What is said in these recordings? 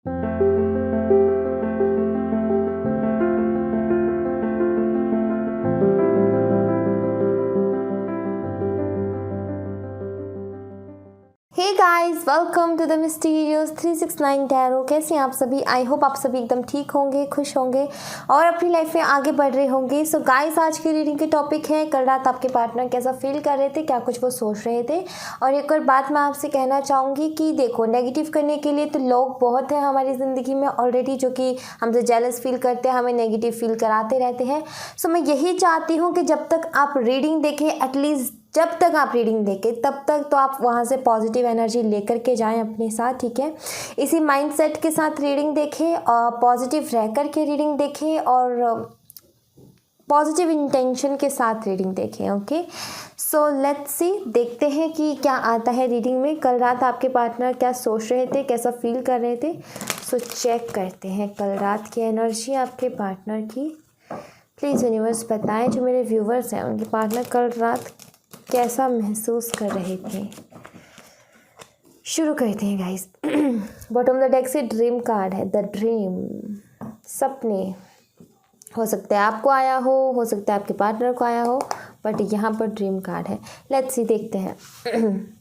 Hey guys, welcome to the mysterious 369 tarot. कैसे हैं आप सभी? आई होप आप सभी एकदम ठीक होंगे, खुश होंगे और अपनी लाइफ में आगे बढ़ रहे होंगे। सो गाइस, आज की रीडिंग के टॉपिक है कल रात आपके पार्टनर कैसा फील कर रहे थे, क्या कुछ वो सोच रहे थे। और एक और बात मैं आपसे कहना चाहूँगी कि देखो, नेगेटिव करने के लिए तो लोग बहुत हैं हमारी ज़िंदगी में ऑलरेडी, जो कि हमसे जेलस फील करते हैं, हमें नेगेटिव फील कराते रहते हैं। सो मैं यही चाहती हूँ कि जब तक आप रीडिंग देखें, एटलीस्ट जब तक आप रीडिंग देखें तब तक तो आप वहाँ से पॉजिटिव एनर्जी लेकर के जाएं अपने साथ, ठीक है। इसी माइंडसेट के साथ रीडिंग देखें और पॉजिटिव रह कर के रीडिंग देखें और पॉजिटिव इंटेंशन के साथ रीडिंग देखें। ओके, सो लेट्स सी, देखते हैं कि क्या आता है रीडिंग में। कल रात आपके पार्टनर क्या सोच रहे थे, कैसा फील कर रहे थे। सो चेक करते हैं कल रात की एनर्जी आपके पार्टनर की। प्लीज़ यूनिवर्स बताएं, जो मेरे व्यूवर्स हैं उनके पार्टनर कल रात कैसा महसूस कर रहे थे। शुरू करते हैं guys. Bottom of the deck से ड्रीम कार्ड है, द ड्रीम। सपने हो सकते हैं आपको आया हो सकता है आपके पार्टनर को आया हो, बट यहाँ पर ड्रीम कार्ड है। लेट्स सी, देखते हैं।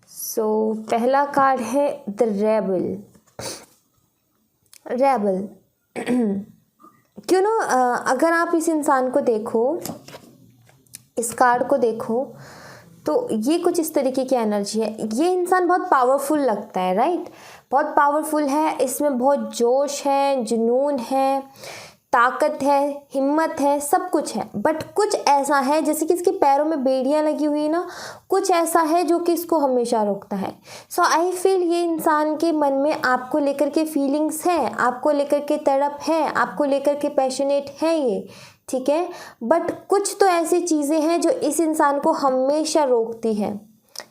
सो पहला कार्ड है द रेबल। रेबल क्यों ना, अगर आप इस इंसान को देखो, इस कार्ड को देखो, तो ये कुछ इस तरीके की एनर्जी है। ये इंसान बहुत पावरफुल लगता है, राइट? बहुत पावरफुल है, इसमें बहुत जोश है, जुनून है, ताकत है, हिम्मत है, सब कुछ है। बट कुछ ऐसा है जैसे कि इसके पैरों में बेड़ियां लगी हुई ना, कुछ ऐसा है जो कि इसको हमेशा रोकता है। सो आई फील ये इंसान के मन में आपको लेकर के फीलिंग्स हैं, आपको लेकर के तड़प है, आपको लेकर के पैशनेट है ये, ठीक है। बट कुछ तो ऐसी चीज़ें हैं जो इस इंसान को हमेशा रोकती है,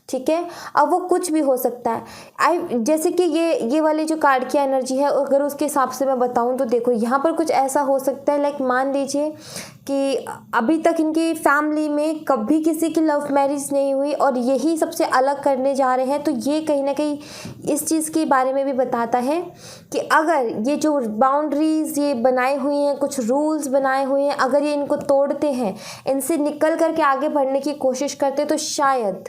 ठीक है। अब वो कुछ भी हो सकता है। जैसे कि ये वाली जो कार्ड की एनर्जी है, अगर उसके हिसाब से मैं बताऊं तो देखो, यहाँ पर कुछ ऐसा हो सकता है, लाइक मान लीजिए कि अभी तक इनकी फैमिली में कभी किसी की लव मैरिज नहीं हुई और यही सबसे अलग करने जा रहे हैं। तो ये कहीं ना कहीं इस चीज़ के बारे में भी बताता है कि अगर ये जो बाउंड्रीज ये बनाए हुई हैं, कुछ रूल्स बनाए हुए हैं, अगर ये इनको तोड़ते हैं, इनसे निकल करके आगे बढ़ने की कोशिश करते, तो शायद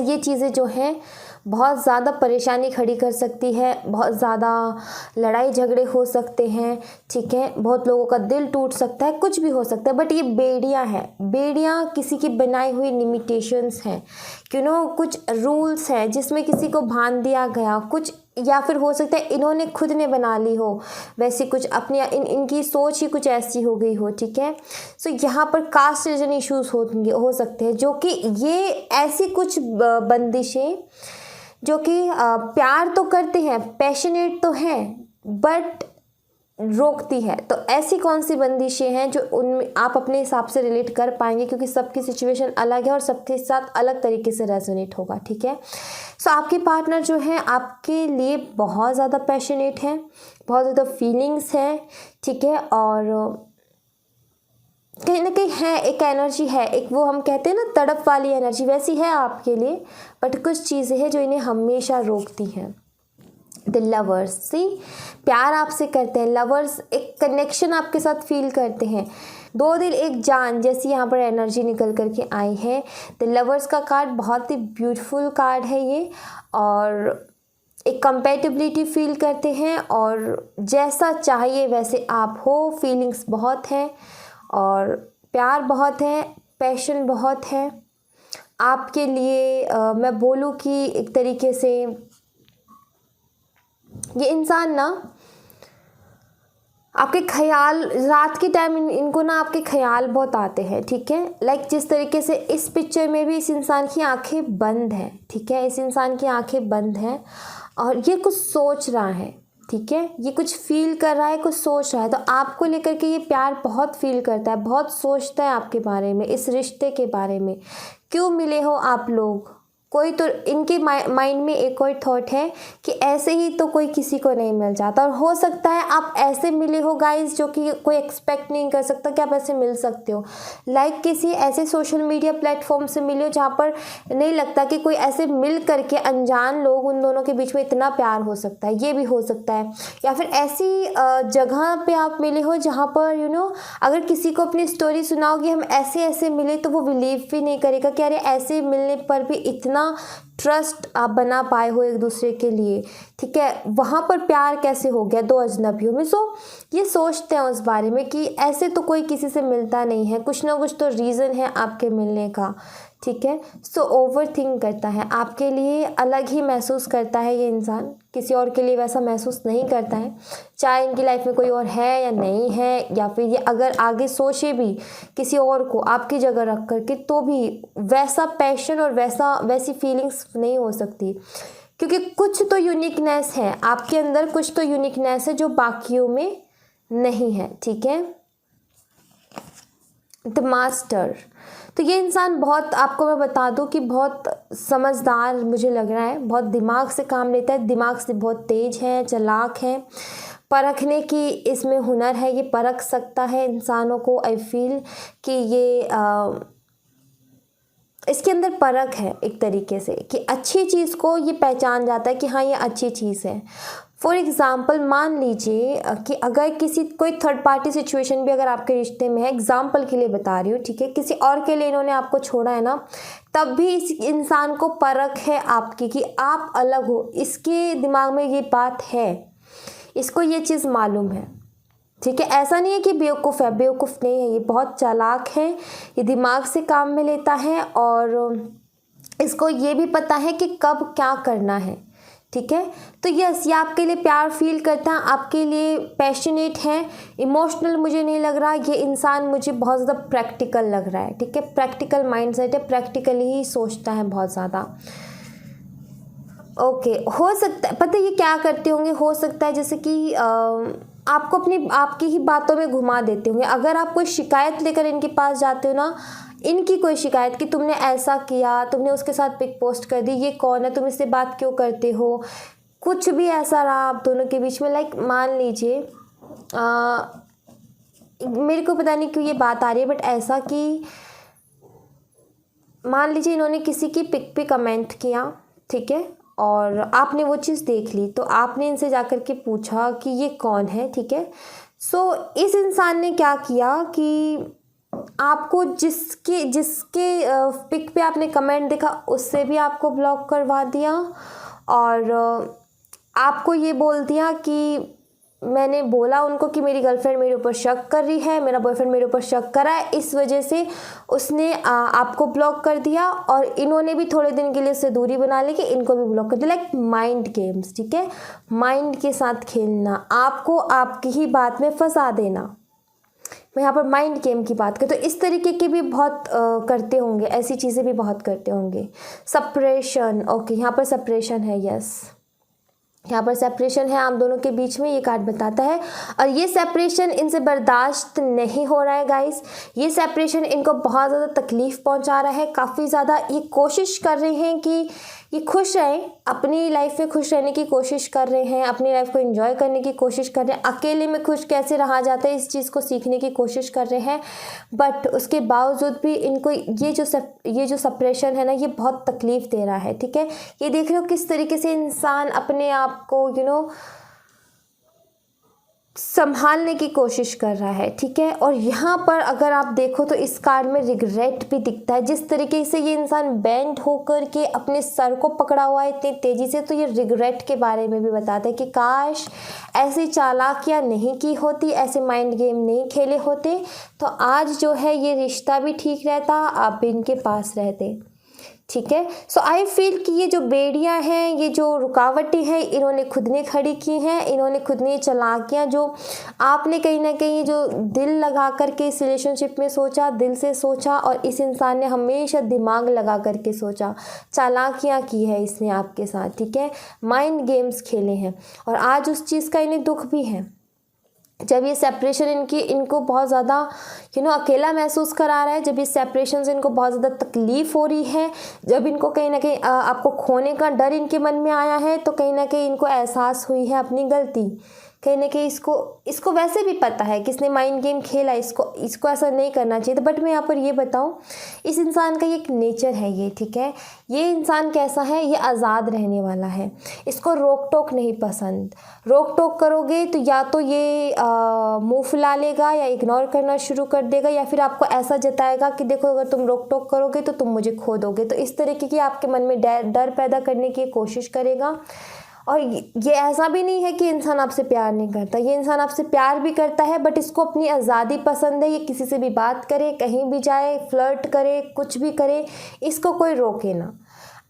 ये चीज़ें जो हैं बहुत ज़्यादा परेशानी खड़ी कर सकती है, बहुत ज़्यादा लड़ाई झगड़े हो सकते हैं, ठीक है। बहुत लोगों का दिल टूट सकता है, कुछ भी हो सकता है। बट ये बेड़ियाँ हैं, बेड़ियाँ किसी की बनाई हुई लिमिटेशंस हैं, कुछ रूल्स हैं जिसमें किसी को बांध दिया गया, कुछ, या फिर हो सकता है इन्होंने खुद ने बना ली हो वैसी कुछ अपनी इनकी सोच ही कुछ ऐसी हो गई हो, ठीक है। सो यहाँ पर कास्ट रीजन इश्यूज हो सकते हैं, जो कि ये ऐसी कुछ बंदिशें जो कि प्यार तो करते हैं, पैशनेट तो हैं, बट रोकती है। तो ऐसी कौन सी बंदिशें हैं जो उनमें आप अपने हिसाब से रिलेट कर पाएंगे, क्योंकि सबकी सिचुएशन अलग है और सबके साथ अलग तरीके से रेजोनेट होगा, ठीक है। सो आपके पार्टनर जो है आपके लिए बहुत ज़्यादा पैशनेट हैं, बहुत ज़्यादा फीलिंग्स हैं, ठीक है। और कहीं ना कहीं है, एक एनर्जी है, एक वो हम कहते हैं ना तड़प वाली एनर्जी, वैसी है आपके लिए। बट कुछ चीज़ें हैं जो इन्हें हमेशा रोकती हैं। द लवर्स, सी, प्यार आपसे करते हैं लवर्स, एक कनेक्शन आपके साथ फील करते हैं, दो दिल एक जान जैसी यहाँ पर एनर्जी निकल करके आई है। द लवर्स का कार्ड बहुत ही ब्यूटीफुल कार्ड है ये, और एक कंपेटिबिलिटी फील करते हैं और जैसा चाहिए वैसे आप हो, फीलिंग्स बहुत हैं और प्यार बहुत है, पैशन बहुत है आपके लिए। मैं बोलूँ कि एक तरीके से ये इंसान ना आपके ख्याल, रात के टाइम इनको ना आपके ख्याल बहुत आते हैं, ठीक है। लाइक जिस तरीके से इस पिक्चर में भी इस इंसान की आंखें बंद हैं, ठीक है, इस इंसान की आंखें बंद हैं और ये कुछ सोच रहा है, ठीक है, ये कुछ फील कर रहा है, कुछ सोच रहा है, तो आपको लेकर के ये प्यार बहुत फील करता है, बहुत सोचता है आपके बारे में, इस रिश्ते के बारे में। क्यों मिले हो आप लोग? कोई तो इनके माइंड में एक और थॉट है कि ऐसे ही तो कोई किसी को नहीं मिल जाता, और हो सकता है आप ऐसे मिले हो गाइस जो कि कोई एक्सपेक्ट नहीं कर सकता कि आप ऐसे मिल सकते हो। लाइक किसी ऐसे सोशल मीडिया प्लेटफॉर्म से मिले हो जहाँ पर नहीं लगता कि कोई ऐसे मिल करके अनजान लोग, उन दोनों के बीच में इतना प्यार हो सकता है, ये भी हो सकता है। या फिर ऐसी जगह पे आप मिले हो जहाँ पर अगर किसी को अपनी स्टोरी सुनाओगे हम ऐसे ऐसे मिले, तो वो बिलीव भी नहीं करेगा कि अरे ऐसे मिलने पर भी इतना ट्रस्ट आप बना पाए हो एक दूसरे के लिए। ठीक है, वहाँ पर प्यार कैसे हो गया दो अजनबियों में। ये सोचते हैं उस बारे में कि ऐसे तो कोई किसी से मिलता नहीं है, कुछ ना कुछ तो रीज़न है आपके मिलने का। ठीक है, ओवर थिंक करता है, आपके लिए अलग ही महसूस करता है ये इंसान, किसी और के लिए वैसा महसूस नहीं करता है। चाहे इनकी लाइफ में कोई और है या नहीं है, या फिर ये अगर आगे सोचे भी किसी और को आपकी जगह रख करके, तो भी वैसा पैशन और वैसी फीलिंग्स नहीं हो सकती, क्योंकि कुछ तो यूनिकनेस है आपके अंदर, कुछ तो यूनिकनेस है जो बाकियों में नहीं है। ठीक है, द मास्टर, तो ये इंसान बहुत, आपको मैं बता दूं कि बहुत समझदार मुझे लग रहा है, बहुत दिमाग से काम लेता है, दिमाग से बहुत तेज है, चालाक है, परखने की इसमें हुनर है, ये परख सकता है इंसानों को। आई फील कि ये इसके अंदर परख है एक तरीके से, कि अच्छी चीज़ को ये पहचान जाता है कि हाँ ये अच्छी चीज़ है। फॉर एग्ज़ाम्पल मान लीजिए कि अगर कोई थर्ड पार्टी सिचुएशन भी अगर आपके रिश्ते में है, एग्जाम्पल के लिए बता रही हूँ, ठीक है, किसी और के लिए इन्होंने आपको छोड़ा है ना, तब भी इस इंसान को परख है आपकी कि आप अलग हो, इसके दिमाग में ये बात है, इसको ये चीज़ मालूम है। ठीक है, ऐसा नहीं है कि बेवकूफ़ है, बेवकूफ़ नहीं है, ये बहुत चालाक है, ये दिमाग से काम में लेता है, और इसको ये भी पता है कि कब क्या करना है। ठीक है, तो यस, ये आपके लिए प्यार फील करता है, आपके लिए पैशनेट है, इमोशनल मुझे नहीं लग रहा। ये इंसान मुझे बहुत ज़्यादा प्रैक्टिकल लग रहा है। ठीक है, प्रैक्टिकल माइंडसेट है, प्रैक्टिकली ही सोचता है बहुत ज़्यादा। ओके, हो सकता है, पता है ये क्या करते होंगे, हो सकता है जैसे कि आपको आपकी ही बातों में घुमा देते होंगे। अगर आप कोई शिकायत लेकर इनके पास जाते हो ना, इनकी कोई शिकायत कि तुमने ऐसा किया, तुमने उसके साथ पिक पोस्ट कर दी, ये कौन है, तुम इससे बात क्यों करते हो, कुछ भी ऐसा रहा आप दोनों के बीच में। लाइक मान लीजिए मेरे को पता नहीं क्यों ये बात आ रही है, बट ऐसा कि मान लीजिए इन्होंने किसी की पिक पे कमेंट किया, ठीक है, और आपने वो चीज़ देख ली, तो आपने इनसे जाकर के पूछा कि ये कौन है। ठीक है, इस इंसान ने क्या किया कि आपको जिसके पिक पे आपने कमेंट देखा उससे भी आपको ब्लॉक करवा दिया, और आपको ये बोल दिया कि मैंने बोला उनको कि मेरी गर्लफ्रेंड मेरे ऊपर शक कर रही है, मेरा बॉयफ्रेंड मेरे ऊपर शक कर रहा है, इस वजह से उसने आपको ब्लॉक कर दिया, और इन्होंने भी थोड़े दिन के लिए उससे दूरी बना ली कि इनको भी ब्लॉक कर दिया। Like mind games. ठीक है, माइंड के साथ खेलना, आपको आपकी ही बात में फंसा देना। मैं यहाँ पर माइंड गेम की बात करूँ तो इस तरीके के भी बहुत करते होंगे, ऐसी चीज़ें भी बहुत करते होंगे। सेपरेशन, ओके, यहाँ पर सेपरेशन है, यस, यहाँ पर सेपरेशन है आप दोनों के बीच में, ये कार्ड बताता है। और ये सेपरेशन इनसे बर्दाश्त नहीं हो रहा है गाइस, ये सेपरेशन इनको बहुत ज़्यादा तकलीफ़ पहुंचा रहा है, काफ़ी ज़्यादा ये कोशिश कर रहे हैं कि ये खुश रहें, अपनी लाइफ में खुश रहने की कोशिश कर रहे हैं, अपनी लाइफ को एंजॉय करने की कोशिश कर रहे हैं, अकेले में खुश कैसे रहा जाता है इस चीज़ को सीखने की कोशिश कर रहे हैं। बट उसके बावजूद भी इनको ये जो सेपरेशन है ना, ये बहुत तकलीफ़ दे रहा है। ठीक है, ये देख रहे हो किस तरीके से इंसान अपने आप को संभालने की कोशिश कर रहा है। ठीक है, और यहाँ पर अगर आप देखो तो इस कार्ड में रिग्रेट भी दिखता है, जिस तरीके से ये इंसान बेंड होकर के अपने सर को पकड़ा हुआ है इतनी तेज़ी से, तो ये रिग्रेट के बारे में भी बताता है कि काश ऐसी चालाकियाँ नहीं की होती, ऐसे माइंड गेम नहीं खेले होते, तो आज जो है ये रिश्ता भी ठीक रहता, आप भी इनके पास रहते। ठीक है। सो आई फील कि ये जो बेड़ियाँ हैं, ये जो रुकावटें हैं, इन्होंने खुद ने खड़ी की हैं, इन्होंने खुद ने चालाकियाँ जो आपने कहीं ना कहीं जो दिल लगा करके इस रिलेशनशिप में सोचा, दिल से सोचा, और इस इंसान ने हमेशा दिमाग लगा करके सोचा, चालाकियाँ की है इसने आपके साथ, ठीक है, माइंड गेम्स खेले हैं, और आज उस चीज़ का इन्हें दुख भी है। जब ये सेपरेशन इनको बहुत ज़्यादा अकेला महसूस करा रहा है, जब ये सेपरेशन से इनको बहुत ज़्यादा तकलीफ़ हो रही है, जब इनको कहीं ना कहीं आपको खोने का डर इनके मन में आया है, तो कहीं ना कहीं इनको एहसास हुई है अपनी गलती। कहीं ना कहीं इसको वैसे भी पता है कि इसने माइंड गेम खेला, इसको ऐसा नहीं करना चाहिए था। बट मैं यहाँ पर ये बताऊँ, इस इंसान का एक नेचर है ये, ठीक है। ये इंसान कैसा है, ये आज़ाद रहने वाला है, इसको रोक टोक नहीं पसंद। रोक टोक करोगे तो या तो ये मुँह फुला लेगा, या इग्नोर करना शुरू कर देगा, या फिर आपको ऐसा जताएगा कि देखो अगर तुम रोक टोक करोगे तो तुम मुझे खो दोगे। तो इस तरीके की आपके मन में डर पैदा करने की कोशिश करेगा। और ये ऐसा भी नहीं है कि इंसान आपसे प्यार नहीं करता, ये इंसान आपसे प्यार भी करता है, बट इसको अपनी आज़ादी पसंद है। ये किसी से भी बात करे, कहीं भी जाए, फ्लर्ट करे, कुछ भी करे, इसको कोई रोके ना।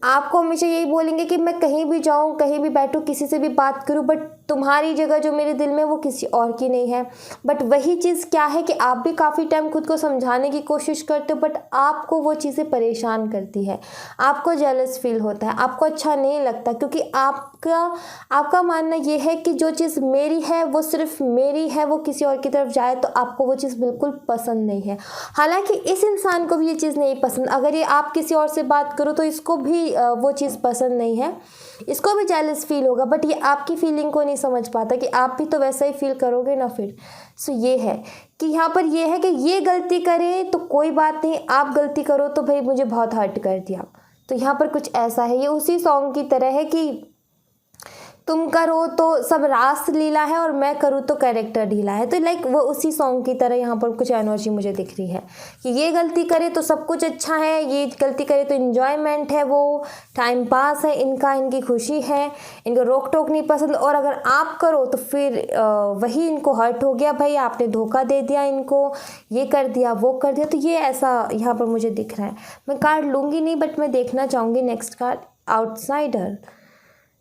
आपको हमेशा यही बोलेंगे कि मैं कहीं भी जाऊं, कहीं भी बैठूं, किसी से भी बात करूं, बट तुम्हारी जगह जो मेरे दिल में वो किसी और की नहीं है। बट वही चीज़ क्या है कि आप भी काफ़ी टाइम खुद को समझाने की कोशिश करते हो, बट आपको वो चीज़ें परेशान करती है, आपको जेलस फील होता है, आपको अच्छा नहीं लगता, क्योंकि आपका मानना ये है कि जो चीज़ मेरी है वो सिर्फ मेरी है, वो किसी और की तरफ जाए तो आपको वो चीज़ बिल्कुल पसंद नहीं है। हालांकि इस इंसान को भी ये चीज़ नहीं पसंद, अगर ये आप किसी और से बात करो तो इसको भी वो चीज़ पसंद नहीं है, इसको भी जेलस फील होगा, बट ये आपकी फीलिंग को नहीं समझ पाता कि आप भी तो वैसा ही फील करोगे ना फिर। सो ये है कि यहाँ पर ये है कि ये गलती करे तो कोई बात नहीं, आप गलती करो तो भाई मुझे बहुत हर्ट कर दिया। तो यहाँ पर कुछ ऐसा है, ये उसी सॉन्ग की तरह है कि तुम करो तो सब रास लीला है और मैं करूँ तो कैरेक्टर ढीला है। तो लाइक वो उसी सॉन्ग की तरह यहाँ पर कुछ एनर्जी मुझे दिख रही है कि ये गलती करे तो सब कुछ अच्छा है, ये गलती करे तो इन्जॉयमेंट है, वो टाइम पास है इनका, इनकी खुशी है, इनको रोक टोक नहीं पसंद। और अगर आप करो तो फिर वही इनको हर्ट हो गया, भाई आपने धोखा दे दिया इनको, ये कर दिया वो कर दिया। तो ये ऐसा यहाँ पर मुझे दिख रहा है। मैं कार्ड लूँगी नहीं, बट मैं देखना चाहूँगी नेक्स्ट कार्ड, आउटसाइडर।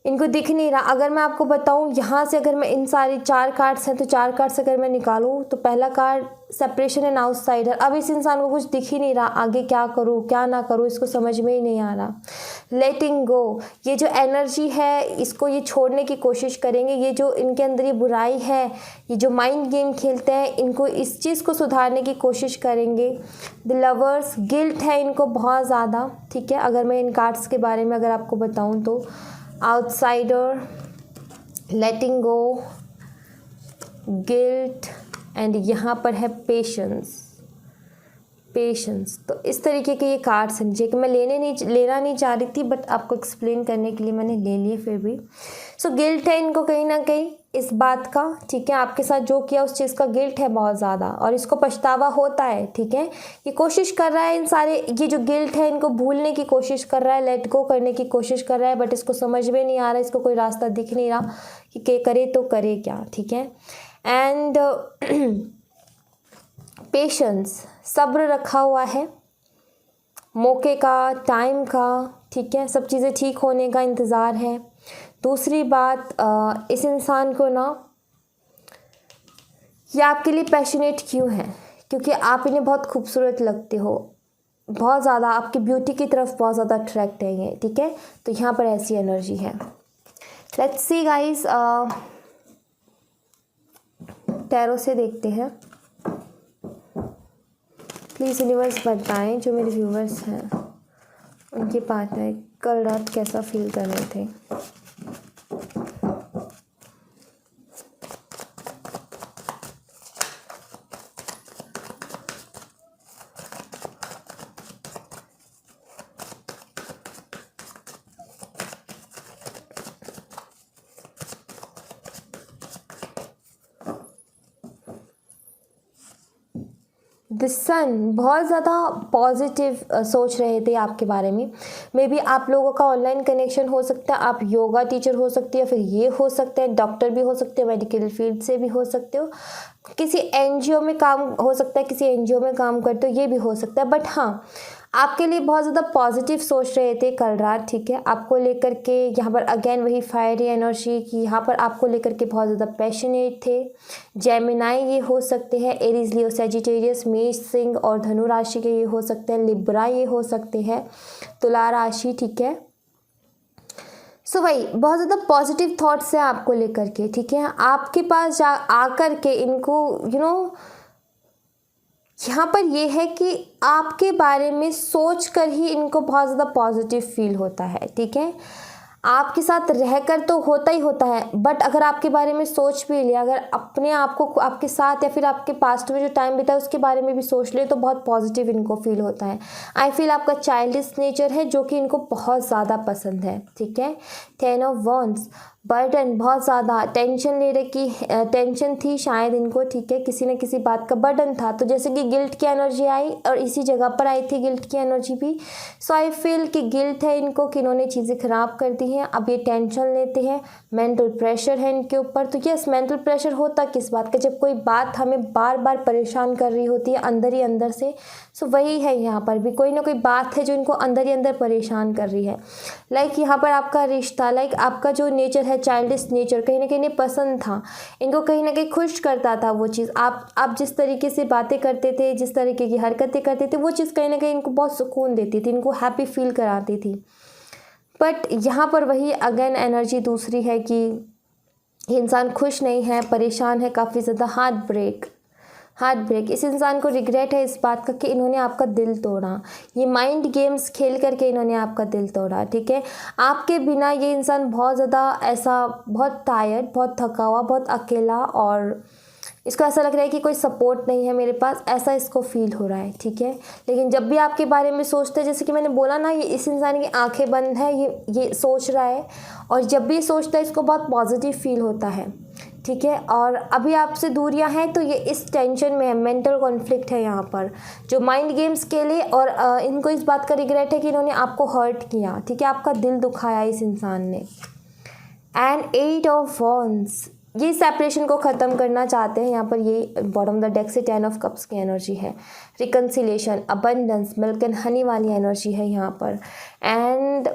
इनको दिख नहीं रहा। अगर मैं आपको बताऊं यहाँ से, अगर मैं इन सारी 4 कार्ड्स हैं तो 4 कार्ड्स अगर मैं निकालूं तो पहला कार्ड सेपरेशन एंड आउटसाइडर। अब इस इंसान को कुछ दिख ही नहीं रहा, आगे क्या करूं क्या ना करूं इसको समझ में ही नहीं आ रहा। लेटिंग गो, ये जो एनर्जी है इसको ये छोड़ने की कोशिश करेंगे। ये जो इनके अंदर ये बुराई है, ये जो माइंड गेम खेलते हैं, इनको इस चीज़ को सुधारने की कोशिश करेंगे। द लवर्स, गिल्ट है इनको बहुत ज़्यादा, ठीक है। अगर मैं इन कार्ड्स के बारे में अगर आपको बताऊँ तो outsider, letting go, guilt, and यहाँ पर है पेशेंस। तो इस तरीके के ये कार्ड्स हैं जो कि मैं लेना नहीं चाह रही थी, बट आपको एक्सप्लेन करने के लिए मैंने ले लिए फिर भी। सो गिल्ट है इनको कहीं ना कहीं इस बात का, ठीक है, आपके साथ जो किया उस चीज़ का गिल्ट है बहुत ज़्यादा, और इसको पछतावा होता है, ठीक है। ये कोशिश कर रहा है इन सारे, ये जो गिल्ट है इनको भूलने की कोशिश कर रहा है, लेट गो करने की कोशिश कर रहा है, बट इसको समझ में नहीं आ रहा, इसको कोई रास्ता दिख नहीं रहा कि करे तो करे क्या, ठीक है। एंड पेशेंस, सब्र रखा हुआ है, मौके का, टाइम का, ठीक है, सब चीज़ें ठीक होने का इंतज़ार है। दूसरी बात, इस इंसान को ना ये आपके लिए पैशनेट क्यों है, क्योंकि आप इन्हें बहुत खूबसूरत लगते हो, बहुत ज़्यादा आपकी ब्यूटी की तरफ बहुत ज़्यादा अट्रैक्ट है ये, ठीक है। तो यहाँ पर ऐसी एनर्जी है। लेट्स सी गाइस, टैरो से देखते हैं। प्लीज़ यूनिवर्स बताएं जो मेरे व्यूवर्स हैं उनके पार्टनर कल रात कैसा फील कर रहे थे। द सन बहुत ज़्यादा पॉजिटिव सोच रहे थे आपके बारे में। मे बी आप लोगों का ऑनलाइन कनेक्शन हो सकता है, आप योगा टीचर हो सकते हैं, फिर ये हो सकते हैं डॉक्टर भी हो सकते हैं, मेडिकल फील्ड से भी हो सकते हो, किसी एनजीओ में काम हो सकता है, किसी एनजीओ में काम करते हो, ये भी हो सकता है। बट हाँ, आपके लिए बहुत ज़्यादा पॉजिटिव सोच रहे थे कल रात, ठीक है। आपको लेकर के यहाँ पर अगेन वही फायरी एनर्जी की, यहाँ पर आपको लेकर के बहुत ज़्यादा पैशनेट थे। जेमिनाई ये हो सकते हैं, एरीज, लियो, सजिटेरियस, मेष, सिंह और धनु राशि के ये हो सकते हैं, लिब्रा ये हो सकते हैं, तुला राशि, ठीक है। सो वही बहुत ज़्यादा पॉजिटिव थॉट्स है आपको लेकर के, ठीक है। आपके पास आकर के इनको यहाँ पर ये है कि आपके बारे में सोच कर ही इनको बहुत ज़्यादा पॉजिटिव फील होता है, ठीक है। आपके साथ रहकर तो होता ही होता है, बट अगर आपके बारे में सोच भी लिया, अगर अपने आप को आपके साथ या फिर आपके पास्ट में जो टाइम बीता है उसके बारे में भी सोच ले, तो बहुत पॉजिटिव इनको फील होता है। आई फील आपका चाइल्डिश नेचर है जो कि इनको बहुत ज़्यादा पसंद है, ठीक है। 10 ऑफ वॉन्ड्स, बर्डन, बहुत ज़्यादा टेंशन ले रहे की टेंशन थी शायद इनको, ठीक है। किसी न किसी बात का बर्डन था, तो जैसे कि गिल्ट की एनर्जी आई और इसी जगह पर आई थी गिल्ट की एनर्जी भी। सो आई फील कि गिल्ट है इनको कि इन्होंने चीज़ें ख़राब कर दी हैं, अब ये टेंशन लेते हैं, मेंटल प्रेशर है इनके ऊपर। तो यस, मेंटल प्रेशर होता किस बात का, जब कोई बात हमें बार बार परेशान कर रही होती है अंदर ही अंदर से। सो वही है, यहाँ पर भी कोई ना कोई बात है जो इनको अंदर ही अंदर परेशान कर रही है। लाइक यहाँ पर आपका रिश्ता, लाइक आपका जो नेचर है चाइल्डिश नेचर, कहीं ना कहीं पसंद था इनको, कहीं ना कहीं खुश करता था वो चीज़। आप जिस तरीके से बातें करते थे, जिस तरीके की हरकतें करते थे, वो चीज़ कहीं ना कहीं इनको बहुत सुकून देती थी, इनको हैप्पी फील कराती थी। बट यहाँ पर वही अगेन एनर्जी दूसरी है कि इंसान खुश नहीं है, परेशान है, काफ़ी ज़्यादा हार्ट ब्रेक। इस इंसान को रिग्रेट है इस बात का कि इन्होंने आपका दिल तोड़ा। ये माइंड गेम्स खेल करके इन्होंने आपका दिल तोड़ा, ठीक है। आपके बिना ये इंसान बहुत ज़्यादा ऐसा, बहुत टायर्ड, बहुत थका हुआ, बहुत अकेला, और इसको ऐसा लग रहा है कि कोई सपोर्ट नहीं है मेरे पास, ऐसा इसको फील हो रहा है, ठीक है। लेकिन जब भी आपके बारे में सोचते हैं, जैसे कि मैंने बोला ना, ये इस इंसान की आंखें बंद है, ये सोच रहा है, और जब भी सोचता है इसको बहुत पॉजिटिव फील होता है, ठीक है। और अभी आपसे दूरियां हैं तो ये इस टेंशन में है, मेंटल कॉन्फ्लिक्ट है यहाँ पर जो माइंड गेम्स के लिए, और इनको इस बात का रिग्रेट है कि इन्होंने आपको हर्ट किया, ठीक है, आपका दिल दुखाया इस इंसान ने। एंड 8 ऑफ वॉन्ड्स, ये सेपरेशन को ख़त्म करना चाहते हैं यहाँ पर। ये बॉटम द डेक से 10 ऑफ कप्स की एनर्जी है, reconciliation, abundance, milk and honey वाली एनर्जी है यहाँ पर। एंड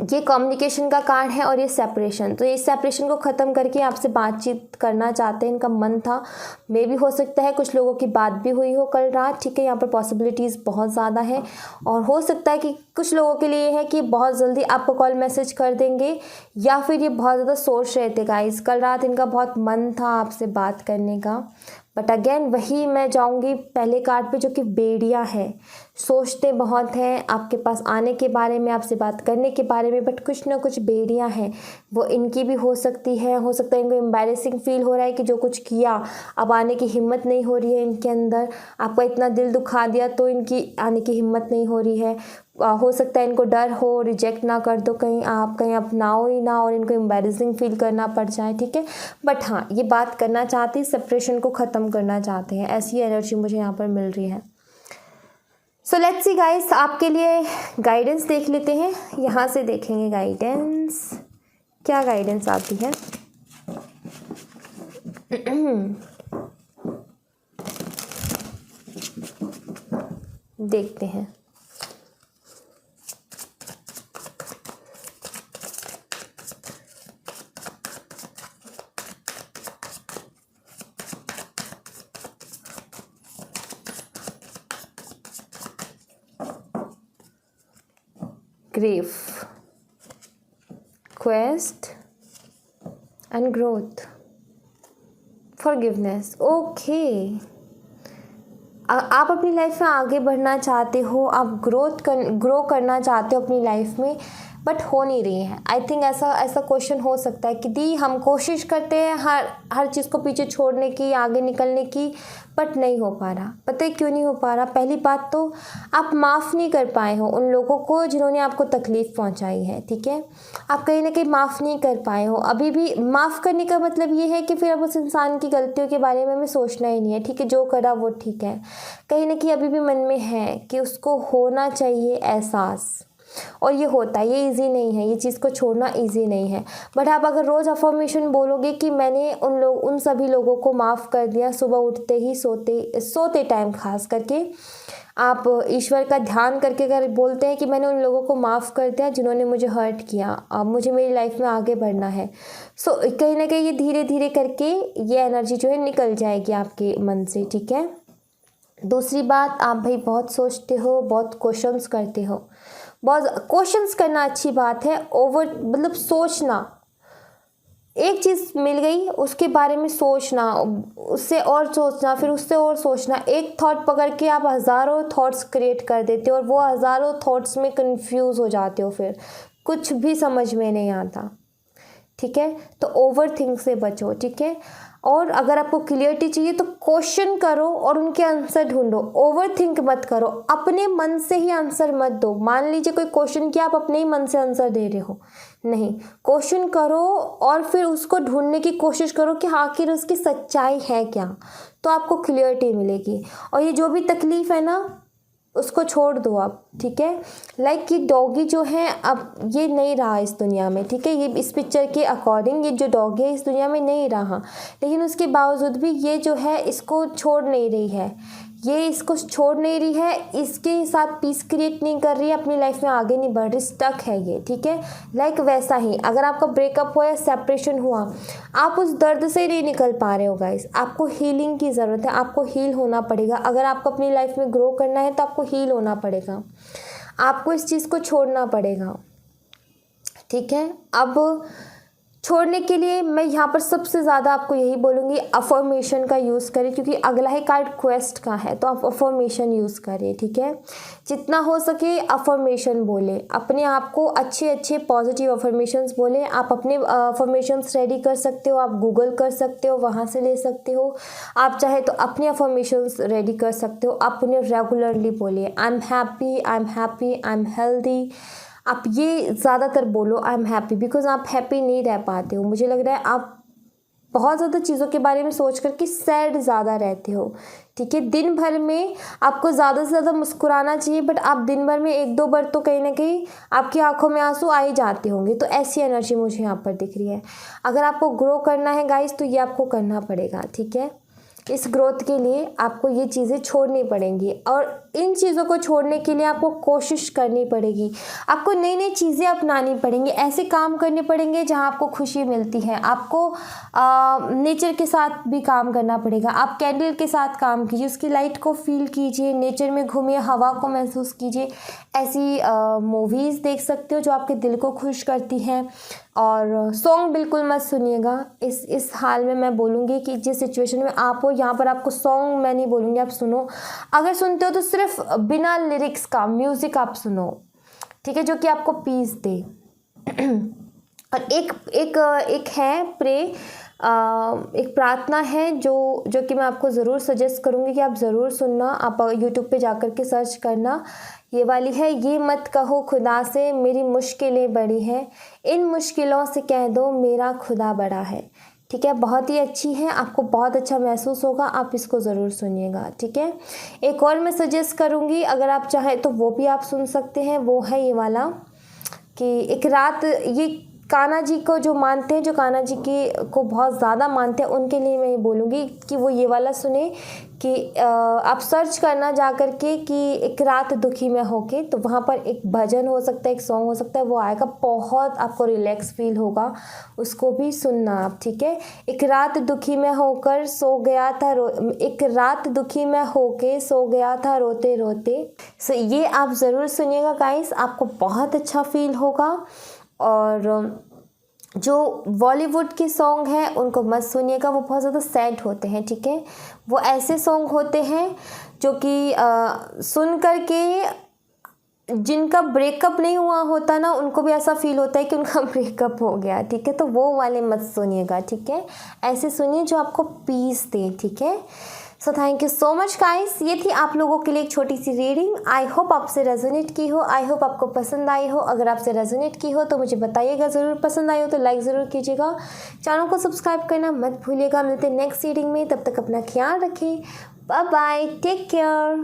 ये कम्युनिकेशन का कार्ड है और ये सेपरेशन, तो ये सेपरेशन को ख़त्म करके आपसे बातचीत करना चाहते हैं, इनका मन था। मे भी हो सकता है कुछ लोगों की बात भी हुई हो कल रात, ठीक है। यहाँ पर पॉसिबिलिटीज़ बहुत ज़्यादा है, और हो सकता है कि कुछ लोगों के लिए है कि बहुत जल्दी आपको कॉल मैसेज कर देंगे, या फिर ये बहुत ज़्यादा सोच रहे थे गाइस कल रात, इनका बहुत मन था आपसे बात करने का। बट अगेन वही मैं जाऊंगी पहले कार्ड पे जो कि बेड़ियाँ है, सोचते बहुत हैं आपके पास आने के बारे में, आपसे बात करने के बारे में, बट कुछ ना कुछ बेड़ियाँ हैं, वो इनकी भी हो सकती है। हो सकता है इनको एम्बैरेसिंग फील हो रहा है कि जो कुछ किया अब आने की हिम्मत नहीं हो रही है इनके अंदर, आपका इतना दिल दुखा दिया तो इनकी आने की हिम्मत नहीं हो रही है। हो सकता है इनको डर हो रिजेक्ट ना कर दो, कहीं आप कहीं अपनाओ ही ना और इनको एम्बैरेसिंग फील करना पड़ जाए, ठीक है। बट हाँ, ये बात करना चाहते हैं, सेपरेशन को ख़त्म करना चाहते हैं, ऐसी एनर्जी मुझे यहाँ पर मिल रही है। सो लेट्स सी गाइस, आपके लिए गाइडेंस देख लेते हैं। यहाँ से देखेंगे गाइडेंस, क्या गाइडेंस आती है। देखते हैं। Grief, quest and growth, forgiveness. Okay, आप अपनी लाइफ में आगे बढ़ना चाहते हो, आप ग्रो करना चाहते हो अपनी लाइफ में, बट हो नहीं रही है। आई थिंक ऐसा क्वेश्चन हो सकता है कि दी हम कोशिश करते हैं हर चीज़ को पीछे छोड़ने की, आगे निकलने की, बट नहीं हो पा रहा। पता है क्यों नहीं हो पा रहा? पहली बात तो आप माफ़ नहीं कर पाए हो उन लोगों को जिन्होंने आपको तकलीफ़ पहुंचाई है, ठीक है। आप कहीं ना कहीं माफ़ नहीं कर पाए हो अभी भी। माफ़ करने का मतलब ये है कि फिर अब उस इंसान की गलतियों के बारे में हमें सोचना ही नहीं है, ठीक है, जो करा वो ठीक है। कहीं ना कहीं अभी भी मन में है कि उसको होना चाहिए एहसास, और ये होता है, ये इजी नहीं है, ये चीज़ को छोड़ना इजी नहीं है। बट आप अगर रोज़ अफर्मेशन बोलोगे कि मैंने उन सभी लोगों को माफ़ कर दिया, सुबह उठते ही सोते टाइम खास करके आप ईश्वर का ध्यान करके अगर बोलते हैं कि मैंने उन लोगों को माफ़ कर दिया जिन्होंने मुझे हर्ट किया, अब मुझे मेरी लाइफ में आगे बढ़ना है, सो कहीं ना कहीं ये धीरे धीरे करके ये एनर्जी जो है निकल जाएगी आपके मन से, ठीक है। दूसरी बात, आप भाई बहुत सोचते हो, बहुत क्वेश्चंस करते हो। बहुत क्वेश्चंस करना अच्छी बात है, ओवर मतलब सोचना, एक चीज़ मिल गई उसके बारे में सोचना, उससे और सोचना, फिर उससे और सोचना, एक थॉट पकड़ के आप हज़ारों थॉट्स क्रिएट कर देते हो और वो हज़ारों थॉट्स में कंफ्यूज हो जाते हो, फिर कुछ भी समझ में नहीं आता, ठीक है। तो ओवर थिंक से बचो, ठीक है। और अगर आपको क्लियरिटी चाहिए तो क्वेश्चन करो और उनके आंसर ढूंढो, ओवर थिंक मत करो, अपने मन से ही आंसर मत दो। मान लीजिए कोई क्वेश्चन किया, आप अपने ही मन से आंसर दे रहे हो, नहीं, क्वेश्चन करो और फिर उसको ढूंढने की कोशिश करो कि आखिर उसकी सच्चाई है क्या, तो आपको क्लियरिटी मिलेगी। और ये जो भी तकलीफ़ है ना उसको छोड़ दो आप, ठीक है। लाइक ये डॉगी जो है अब ये नहीं रहा इस दुनिया में, ठीक है, ये इस पिक्चर के अकॉर्डिंग ये जो डॉगी है इस दुनिया में नहीं रहा, लेकिन उसके बावजूद भी ये जो है इसको छोड़ नहीं रही है, ये इसको छोड़ नहीं रही है, इसके साथ पीस क्रिएट नहीं कर रही है, अपनी लाइफ में आगे नहीं बढ़ रही, स्टक है ये, ठीक है। लाइक वैसा ही अगर आपका ब्रेकअप हुआ या सेपरेशन हुआ, आप उस दर्द से नहीं निकल पा रहे हो गाइस, आपको हीलिंग की ज़रूरत है, आपको हील होना पड़ेगा। अगर आपको अपनी लाइफ में ग्रो करना है तो आपको हील होना पड़ेगा, आपको इस चीज़ को छोड़ना पड़ेगा, ठीक है। अब छोड़ने के लिए मैं यहाँ पर सबसे ज़्यादा आपको यही बोलूँगी, अफर्मेशन का यूज़ करें, क्योंकि अगला ही कार्ड क्वेस्ट का है, तो आप अफर्मेशन यूज़ करें, ठीक है। जितना हो सके अफर्मेशन बोले, अपने आप को अच्छे अच्छे पॉजिटिव अफर्मेशंस बोले। आप अपने अफर्मेशंस रेडी कर सकते हो, आप गूगल कर सकते हो, वहाँ से ले सकते हो। आप चाहे तो अपने अफर्मेशंस रेडी कर सकते हो, आप उन्हें रेगुलरली बोलिए, I am happy, I am happy, I am healthy. आप ये ज़्यादातर बोलो, आई एम हैप्पी, बिकॉज आप हैप्पी नहीं रह पाते हो। मुझे लग रहा है आप बहुत ज़्यादा चीज़ों के बारे में सोच करके सैड ज़्यादा रहते हो, ठीक है। दिन भर में आपको ज़्यादा से ज़्यादा मुस्कुराना चाहिए, बट आप दिन भर में एक दो बार तो कहीं ना कहीं आपकी आंखों में आंसू आ ही जाते होंगे, तो ऐसी एनर्जी मुझे यहाँ पर दिख रही है। अगर आपको ग्रो करना है गाइस तो ये आपको करना पड़ेगा, ठीक है। इस ग्रोथ के लिए आपको ये चीज़ें छोड़नी पड़ेंगी, और इन चीज़ों को छोड़ने के लिए आपको कोशिश करनी पड़ेगी, आपको नई नई चीज़ें अपनानी पड़ेंगी, ऐसे काम करने पड़ेंगे जहां आपको खुशी मिलती है। आपको नेचर के साथ भी काम करना पड़ेगा, आप कैंडल के साथ काम कीजिए, उसकी लाइट को फील कीजिए, नेचर में घूमिए, हवा को महसूस कीजिए। ऐसी मूवीज़ देख सकते हो जो आपके दिल को खुश करती हैं। और सॉन्ग बिल्कुल मत सुनिएगा इस हाल में। मैं बोलूँगी कि जिस सिचुएशन में आप हो यहाँ पर आपको सॉन्ग मैं नहीं बोलूँगी आप सुनो, अगर सुनते हो तो सिर्फ बिना लिरिक्स का म्यूज़िक आप सुनो, ठीक है, जो कि आपको पीस दे। और एक है प्रे, एक प्रार्थना है जो कि मैं आपको ज़रूर सजेस्ट करूँगी कि आप ज़रूर सुनना। आप यूट्यूब पे जाकर के सर्च करना, ये वाली है, ये मत कहो खुदा से मेरी मुश्किलें बड़ी हैं, इन मुश्किलों से कह दो मेरा खुदा बड़ा है, ठीक है। बहुत ही अच्छी है, आपको बहुत अच्छा महसूस होगा, आप इसको ज़रूर सुनिएगा, ठीक है। एक और मैं सजेस्ट करूँगी, अगर आप चाहें तो वो भी आप सुन सकते हैं, वो है ये वाला कि एक रात, ये कान्हा जी को जो मानते हैं, जो कान्हा जी को बहुत ज़्यादा मानते हैं, उनके लिए मैं ये बोलूँगी कि वो ये वाला सुने कि आप सर्च करना जा कर के कि एक रात दुखी में होके, तो वहाँ पर एक भजन हो सकता है, एक सॉन्ग हो सकता है, वो आएगा, बहुत आपको रिलैक्स फील होगा, उसको भी सुनना आप, ठीक है। एक रात दुखी में होकर सो गया था एक रात दुखी में होके सो गया था रोते रोते। सो ये आप ज़रूर सुनिएगा गाइस, आपको बहुत अच्छा फील होगा। और जो बॉलीवुड के सॉन्ग हैं उनको मत सुनिएगा, वो बहुत ज़्यादा सैड होते हैं, ठीक है। वो ऐसे सॉन्ग होते हैं जो कि सुन कर के जिनका ब्रेकअप नहीं हुआ होता ना, उनको भी ऐसा फील होता है कि उनका ब्रेकअप हो गया, ठीक है। तो वो वाले मत सुनिएगा, ठीक है। ऐसे सुनिए जो आपको पीस दे, ठीक है। So thank you so much guys, ये थी आप लोगों के लिए एक छोटी सी रीडिंग। आई होप आपसे रेजोनेट की हो, आई होप आपको पसंद आई हो। अगर आपसे रेजोनेट की हो तो मुझे बताइएगा ज़रूर, पसंद आई हो तो लाइक ज़रूर कीजिएगा, चैनल को सब्सक्राइब करना मत भूलिएगा। मिलते हैं नेक्स्ट रीडिंग में, तब तक अपना ख्याल रखें, बाय बाय, टेक केयर।